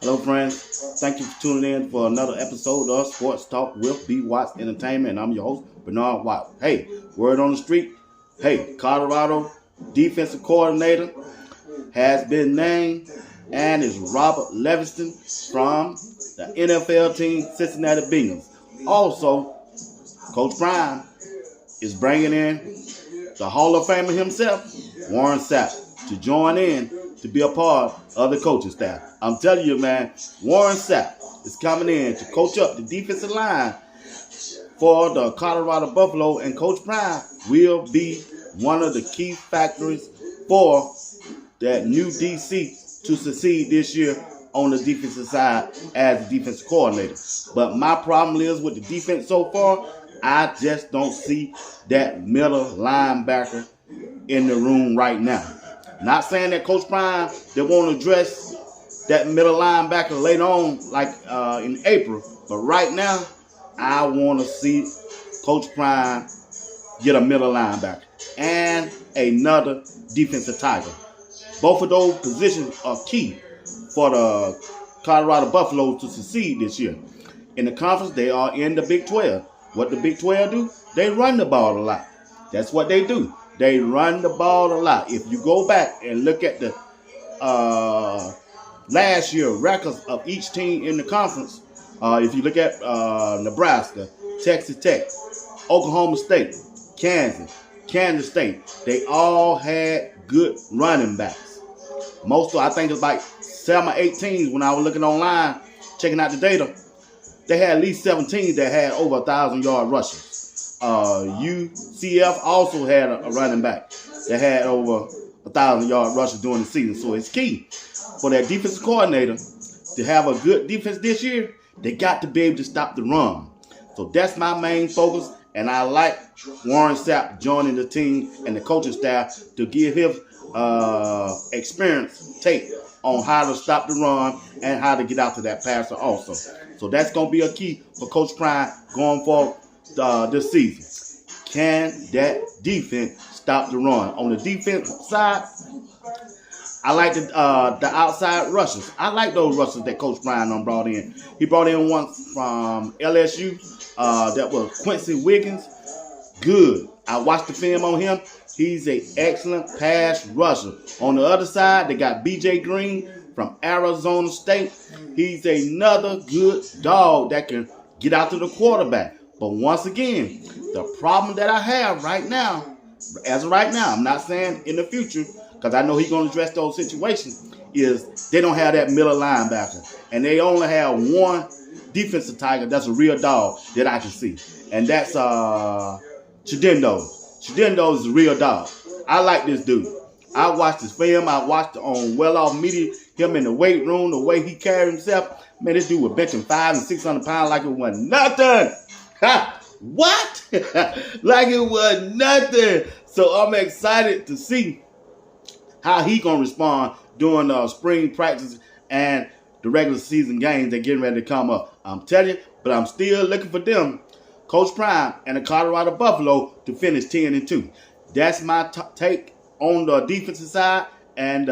Hello, friends. Thank you for tuning in for another episode of Sports Talk with B. Watts Entertainment. And I'm your host, Bernard Watt. Hey, word on the street. Hey, Colorado defensive coordinator has been named and is Robert Levingston from the NFL team Cincinnati Bengals. Also, Coach Prime is bringing in the Hall of Famer himself, Warren Sapp, to join in to be a part of the coaching staff. I'm telling you, man, Warren Sapp is coming in to coach up the defensive line for the Colorado Buffalo, and Coach Prime will be one of the key factors for that new DC to succeed this year on the defensive side as the defensive coordinator. But my problem is with the defense so far, I just don't see that middle linebacker in the room right now. Not saying that Coach Prime, they won't address that middle linebacker later on, like in April. But right now, I want to see Coach Prime get a middle linebacker and another defensive tackle. Both of those positions are key for the Colorado Buffaloes to succeed this year. In the conference, they are in the Big 12. What the Big 12 do? They run the ball a lot. That's what they do. They run the ball a lot. If you go back and look at the last year records of each team in the conference, if you look at Nebraska, Texas Tech, Oklahoma State, Kansas State, they all had good running backs. Most of, I think it's like 7 or 8 teams when I was looking online, checking out the data, they had at least 7 teams that had over 1,000-yard rushes. UCF also had a running back that had over 1,000-yard rushes during the season. So it's key for that defensive coordinator to have a good defense this year. They got to be able to stop the run. So that's my main focus, and I like Warren Sapp joining the team and the coaching staff to give his experience take on how to stop the run and how to get out to that passer also. So that's going to be a key for Coach Prime going forward this season. Can that defense stop the run? On the defense side, I like the outside rushers. I like those rushers that Coach Prime brought in. He brought in one from LSU that was Quincy Wiggins. Good. I watched the film on him. He's an excellent pass rusher. On the other side, they got B.J. Green from Arizona State. He's another good dog that can get out to the quarterback. But once again, the problem that I have right now, as of right now, I'm not saying in the future, because I know he's going to address those situations, is they don't have that middle linebacker. And they only have one defensive tiger that's a real dog that I can see. And that's Chidendo. Chidendo is a real dog. I like this dude. I watched his film. I watched it on Well Off Media, him in the weight room, the way he carried himself. Man, this dude was benching 500 and 600 pounds like it wasn't nothing. Ha! What? Like it was nothing. So I'm excited to see how he gonna respond during spring practice and the regular season games that getting ready to come up. I'm telling you, but I'm still looking for them, Coach Prime and the Colorado Buffalo, to finish 10-2. That's my take on the defensive side, and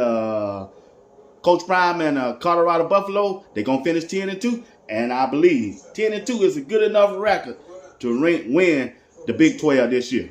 Coach Prime and Colorado Buffalo, they're gonna finish 10-2. And I believe 10-2 is a good enough record to win the Big 12 this year.